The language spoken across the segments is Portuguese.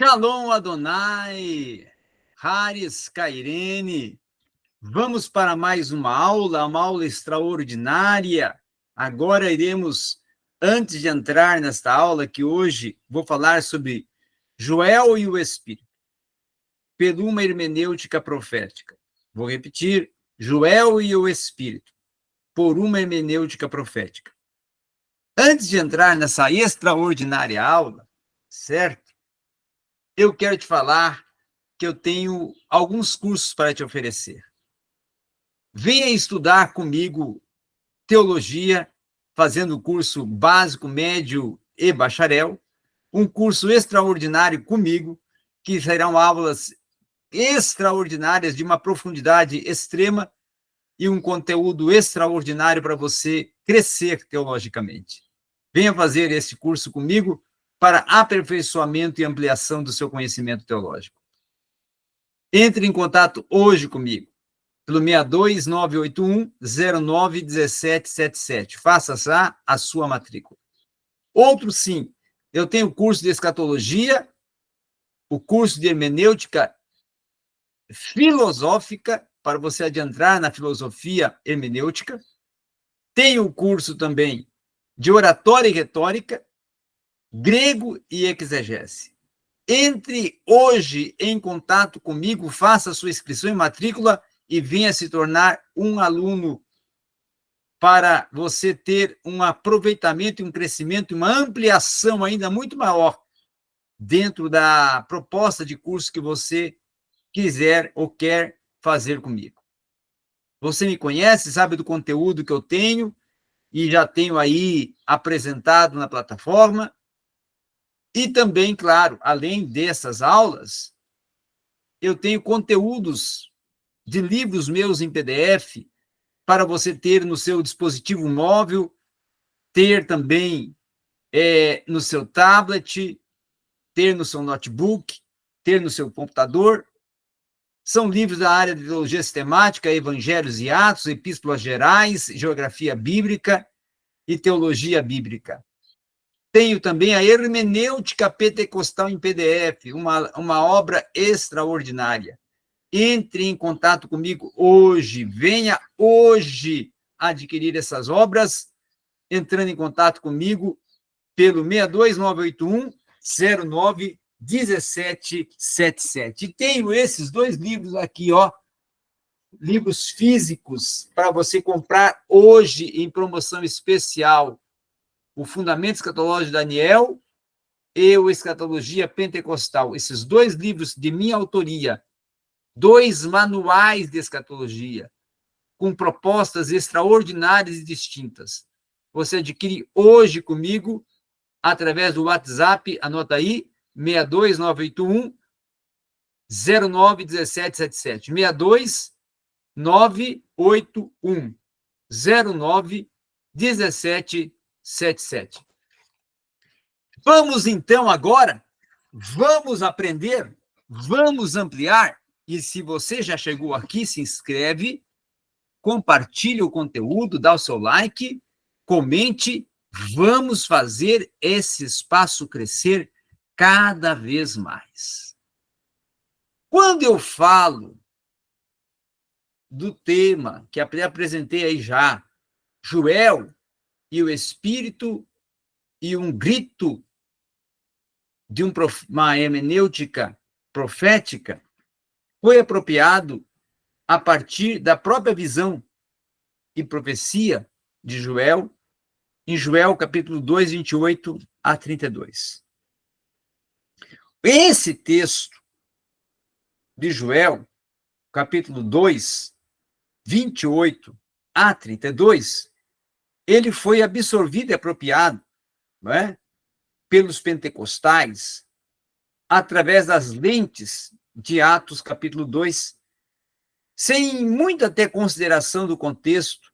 Shalom Adonai, Haris Kairene. Vamos para mais uma aula extraordinária. Agora iremos, antes de entrar nesta aula, que hoje vou falar sobre Joel e o Espírito, por uma hermenêutica profética. Vou repetir, Joel e o Espírito, por uma hermenêutica profética. Antes de entrar nessa extraordinária aula, certo? Eu quero te falar que eu tenho alguns cursos para te oferecer. Venha estudar comigo teologia, fazendo o curso básico, médio e bacharel, um curso extraordinário comigo, que serão aulas extraordinárias de uma profundidade extrema e um conteúdo extraordinário para você crescer teologicamente. Venha fazer esse curso comigo para aperfeiçoamento e ampliação do seu conhecimento teológico. Entre em contato hoje comigo, pelo 62981091777. Faça a sua matrícula. Outro sim, eu tenho o curso de escatologia, o curso de hermenêutica filosófica, para você adentrar na filosofia hermenêutica. Tenho o curso também de oratória e retórica, grego e exegese. Entre hoje em contato comigo, faça a sua inscrição e matrícula e venha se tornar um aluno para você ter um aproveitamento, um crescimento, uma ampliação ainda muito maior dentro da proposta de curso que você quiser ou quer fazer comigo. Você me conhece, sabe do conteúdo que eu tenho e já tenho aí apresentado na plataforma. E também, claro, além dessas aulas, eu tenho conteúdos de livros meus em PDF para você ter no seu dispositivo móvel, ter também no seu tablet, ter no seu notebook, ter no seu computador. São livros da área de teologia sistemática, evangelhos e atos, epístolas gerais, geografia bíblica e teologia bíblica. Tenho também a hermenêutica pentecostal em PDF, uma obra extraordinária. Entre em contato comigo hoje, venha hoje adquirir essas obras, entrando em contato comigo pelo 62981091777. E tenho esses dois livros aqui, ó, livros físicos para você comprar hoje em promoção especial. O Fundamento Escatológico de Daniel e o Escatologia Pentecostal. Esses dois livros de minha autoria, dois manuais de escatologia, com propostas extraordinárias e distintas. Você adquire hoje comigo, através do WhatsApp, anota aí, 62981091777. 62981091777. Vamos então agora, vamos aprender, vamos ampliar, e se você já chegou aqui, se inscreve, compartilhe o conteúdo, dá o seu like, comente, vamos fazer esse espaço crescer cada vez mais. Quando eu falo do tema que apresentei aí já, Joel e o Espírito e um grito de uma hermenêutica profética, foi apropriado a partir da própria visão e profecia de Joel, em Joel capítulo 2, 28 a 32. Esse texto de Joel, capítulo 2, 28 a 32, ele foi absorvido e apropriado, não é? Pelos pentecostais, através das lentes de Atos, capítulo 2, sem muita até consideração do contexto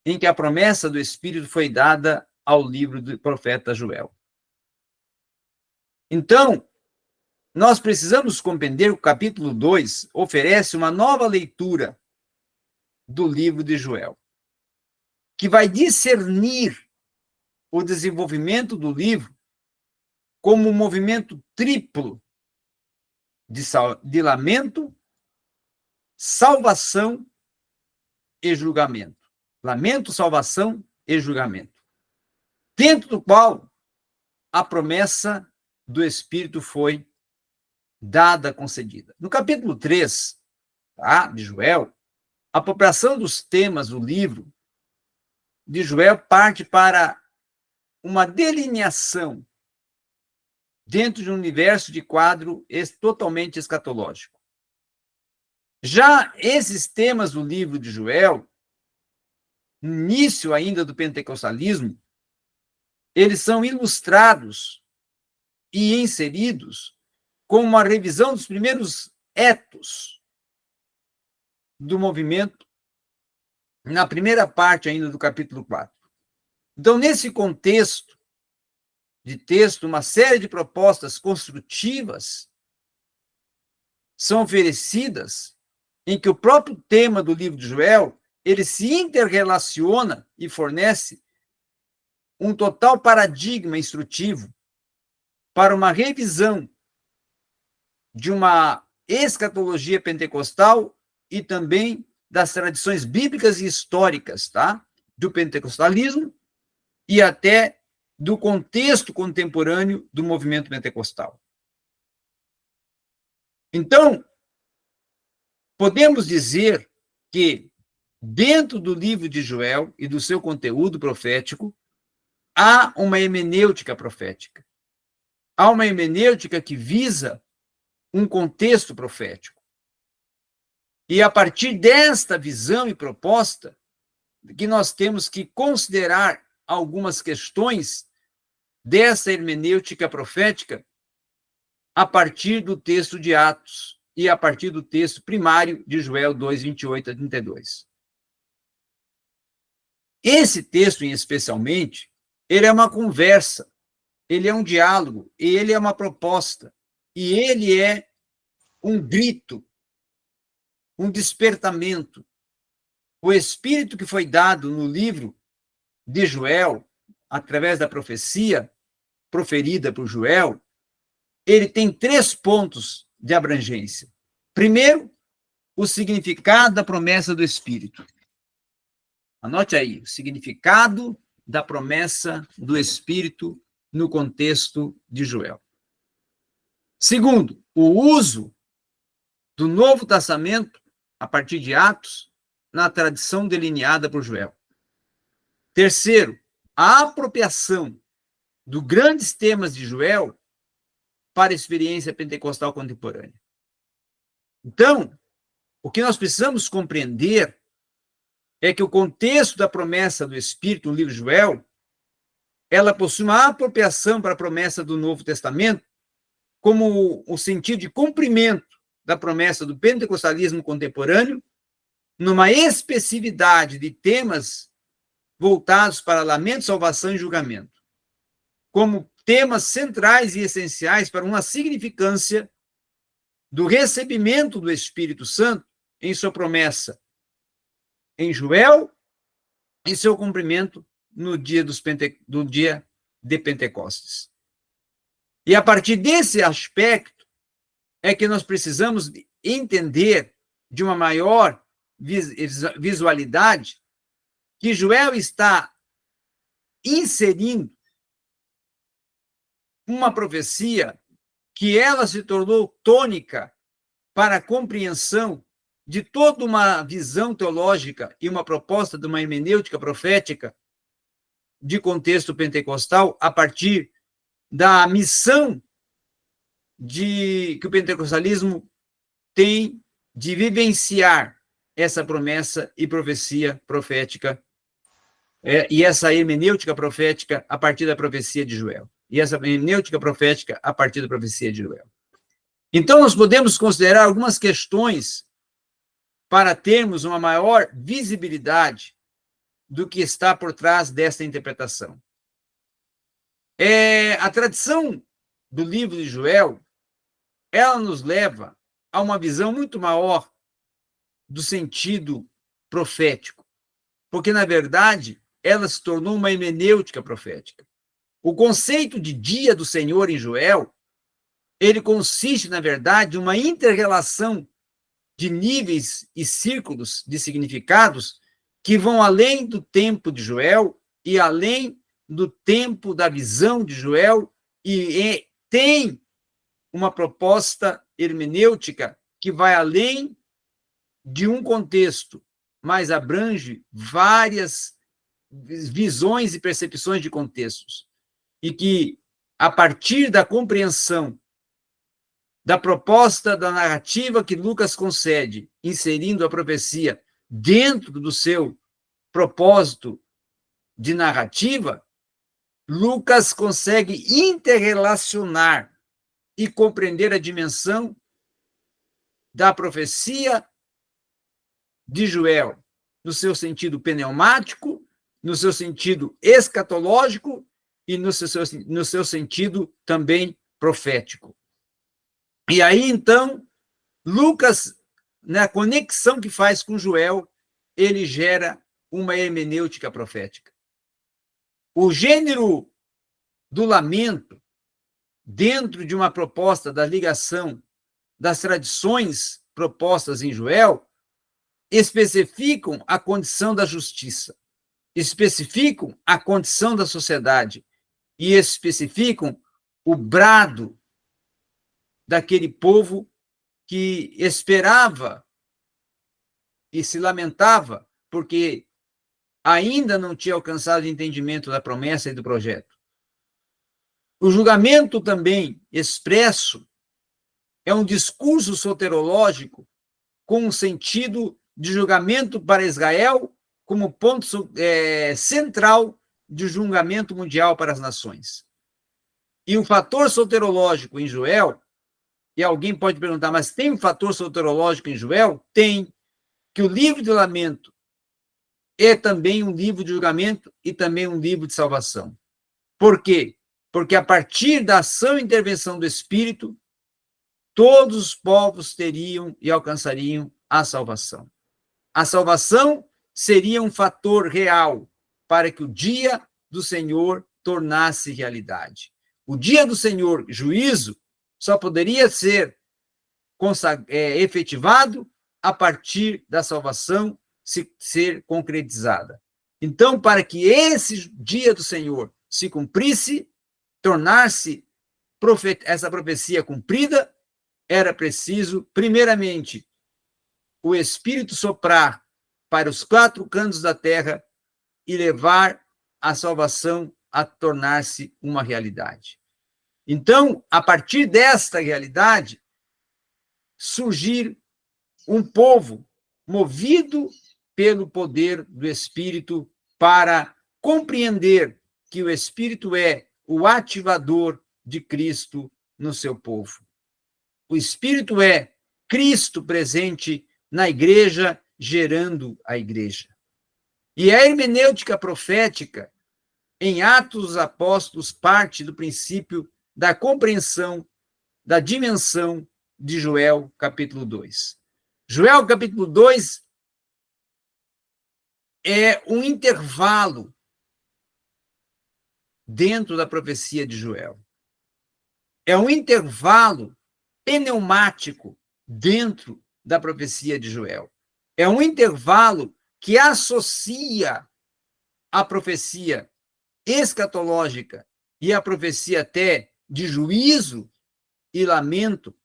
em que a promessa do Espírito foi dada ao livro do profeta Joel. Então, nós precisamos compreender que o capítulo 2 oferece uma nova leitura do livro de Joel, que vai discernir o desenvolvimento do livro como um movimento triplo de lamento, salvação e julgamento. Lamento, salvação e julgamento. Dentro do qual a promessa do Espírito foi dada, concedida. No capítulo 3, tá, de Joel, a apropriação dos temas do livro de Joel parte para uma delineação dentro de um universo de quadro totalmente escatológico. Já esses temas do livro de Joel, no início ainda do pentecostalismo, eles são ilustrados e inseridos com uma revisão dos primeiros etos do movimento, na primeira parte ainda do capítulo 4. Então, nesse contexto de texto, uma série de propostas construtivas são oferecidas, em que o próprio tema do livro de Joel, ele se interrelaciona e fornece um total paradigma instrutivo para uma revisão de uma escatologia pentecostal e também das tradições bíblicas e históricas, tá? Do pentecostalismo e até do contexto contemporâneo do movimento pentecostal. Então, podemos dizer que, dentro do livro de Joel e do seu conteúdo profético, há uma hermenêutica profética. Há uma hermenêutica que visa um contexto profético. E a partir desta visão e proposta, que nós temos que considerar algumas questões dessa hermenêutica profética a partir do texto de Atos e a partir do texto primário de Joel 2, 28 a 32. Esse texto, especialmente, ele é uma conversa, ele é um diálogo, ele é uma proposta, e ele é um grito, um despertamento. O Espírito que foi dado no livro de Joel, através da profecia proferida por Joel, ele tem 3 pontos de abrangência. Primeiro, o significado da promessa do Espírito. Anote aí, o significado da promessa do Espírito no contexto de Joel. Segundo, o uso do Novo Testamento, a partir de Atos, na tradição delineada por Joel. Terceiro, a apropriação dos grandes temas de Joel para a experiência pentecostal contemporânea. Então, o que nós precisamos compreender é que o contexto da promessa do Espírito no livro de Joel, ela possui uma apropriação para a promessa do Novo Testamento, como o sentido de cumprimento da promessa do pentecostalismo contemporâneo, numa especificidade de temas voltados para lamento, salvação e julgamento, como temas centrais e essenciais para uma significância do recebimento do Espírito Santo em sua promessa em Joel, em seu cumprimento no dia, do dia de Pentecostes. E a partir desse aspecto é que nós precisamos entender de uma maior visualidade que Joel está inserindo uma profecia que ela se tornou tônica para a compreensão de toda uma visão teológica e uma proposta de uma hermenêutica profética de contexto pentecostal a partir da missão que o pentecostalismo tem de vivenciar essa promessa e profecia profética e essa hermenêutica profética a partir da profecia de Joel. E essa hermenêutica profética a partir da profecia de Joel. Então, nós podemos considerar algumas questões para termos uma maior visibilidade do que está por trás dessa interpretação. A tradição do livro de Joel, ela nos leva a uma visão muito maior do sentido profético, porque, na verdade, ela se tornou uma hermenêutica profética. O conceito de dia do Senhor em Joel, ele consiste, na verdade, em uma inter-relação de níveis e círculos de significados que vão além do tempo de Joel e além do tempo da visão de Joel e tem uma proposta hermenêutica que vai além de um contexto, mas abrange várias visões e percepções de contextos. E que, a partir da compreensão da proposta da narrativa que Lucas concede, inserindo a profecia dentro do seu propósito de narrativa, Lucas consegue interrelacionar e compreender a dimensão da profecia de Joel, no seu sentido pneumático, no seu sentido escatológico e no seu sentido também profético. E aí, então, Lucas, na conexão que faz com Joel, ele gera uma hermenêutica profética. O gênero do lamento, dentro de uma proposta da ligação das tradições propostas em Joel, especificam a condição da justiça, especificam a condição da sociedade e especificam o brado daquele povo que esperava e se lamentava porque ainda não tinha alcançado o entendimento da promessa e do projeto. O julgamento também expresso é um discurso soterológico com um sentido de julgamento para Israel como ponto central de julgamento mundial para as nações. E o fator soterológico em Joel, e alguém pode perguntar, mas tem um fator soterológico em Joel? Tem, que o livro de lamento é também um livro de julgamento e também um livro de salvação. Por quê? Porque a partir da ação e intervenção do Espírito, todos os povos teriam e alcançariam a salvação. A salvação seria um fator real para que o dia do Senhor tornasse realidade. O dia do Senhor, juízo, só poderia ser efetivado a partir da salvação ser concretizada. Então, para que esse dia do Senhor se cumprisse, tornar-se essa profecia cumprida, era preciso, primeiramente, o Espírito soprar para os 4 cantos da terra e levar a salvação a tornar-se uma realidade. Então, a partir desta realidade, surgir um povo movido pelo poder do Espírito para compreender que o Espírito é o ativador de Cristo no seu povo. O Espírito é Cristo presente na igreja, gerando a igreja. E a hermenêutica profética, em Atos dos Apóstolos, parte do princípio da compreensão da dimensão de Joel, capítulo 2. Joel, capítulo 2, é um intervalo dentro da profecia de Joel. É um intervalo pneumático dentro da profecia de Joel. É um intervalo que associa a profecia escatológica e a profecia até de juízo e lamento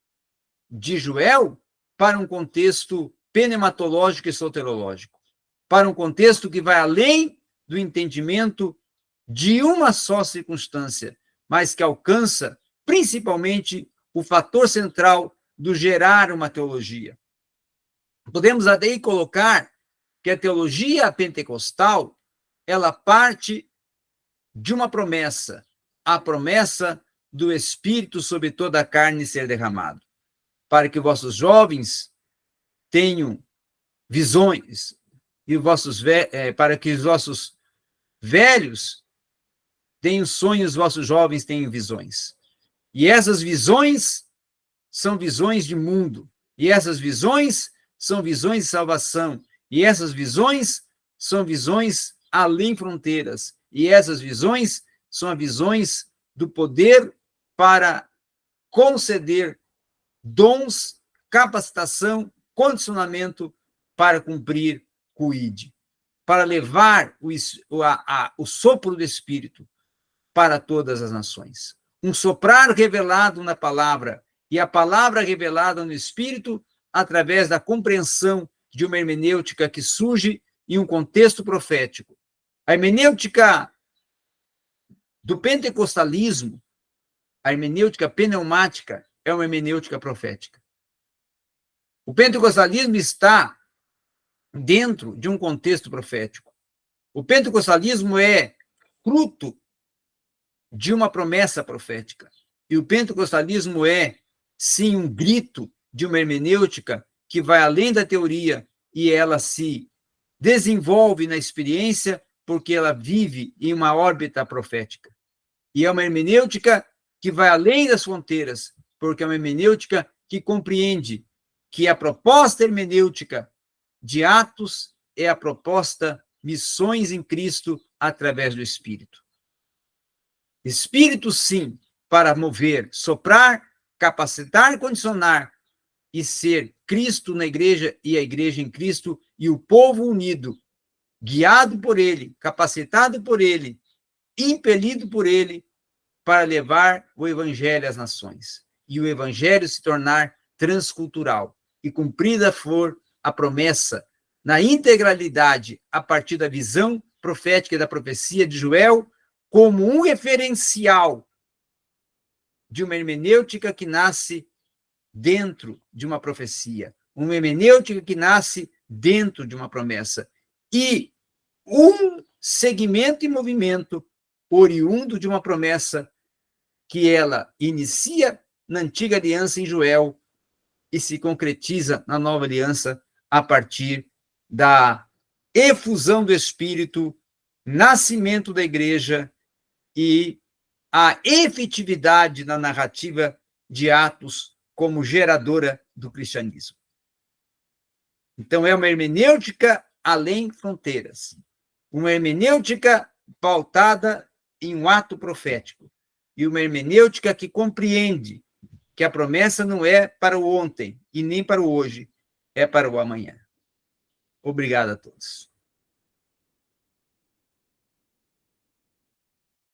de Joel para um contexto pneumatológico e soterológico, para um contexto que vai além do entendimento de uma só circunstância, mas que alcança principalmente o fator central do gerar uma teologia. Podemos até colocar que a teologia pentecostal, ela parte de uma promessa, a promessa do Espírito sobre toda a carne ser derramado, para que vossos jovens tenham visões, e para que os vossos velhos tenham sonhos, os vossos jovens tenham visões. E essas visões são visões de mundo, e essas visões são visões de salvação, e essas visões são visões além fronteiras, e essas visões são visões do poder para conceder dons, capacitação, condicionamento para cumprir o ID, para levar o sopro do Espírito para todas as nações. Um soprar revelado na palavra e a palavra revelada no Espírito através da compreensão de uma hermenêutica que surge em um contexto profético. A hermenêutica do pentecostalismo, a hermenêutica pneumática, é uma hermenêutica profética. O pentecostalismo está dentro de um contexto profético. O pentecostalismo é fruto de uma promessa profética. E o pentecostalismo é, sim, um grito de uma hermenêutica que vai além da teoria e ela se desenvolve na experiência porque ela vive em uma órbita profética. E é uma hermenêutica que vai além das fronteiras, porque é uma hermenêutica que compreende que a proposta hermenêutica de Atos é a proposta missões em Cristo através do Espírito. Espírito, sim, para mover, soprar, capacitar, condicionar e ser Cristo na igreja e a igreja em Cristo e o povo unido, guiado por ele, capacitado por ele, impelido por ele para levar o evangelho às nações e o evangelho se tornar transcultural e cumprida for a promessa na integralidade a partir da visão profética e da profecia de Joel como um referencial de uma hermenêutica que nasce dentro de uma profecia, uma hermenêutica que nasce dentro de uma promessa e um segmento e movimento oriundo de uma promessa que ela inicia na antiga aliança em Joel e se concretiza na nova aliança a partir da efusão do Espírito, nascimento da igreja e a efetividade na narrativa de Atos como geradora do cristianismo. Então, é uma hermenêutica além fronteiras, uma hermenêutica pautada em um ato profético e uma hermenêutica que compreende que a promessa não é para o ontem e nem para o hoje, é para o amanhã. Obrigado a todos.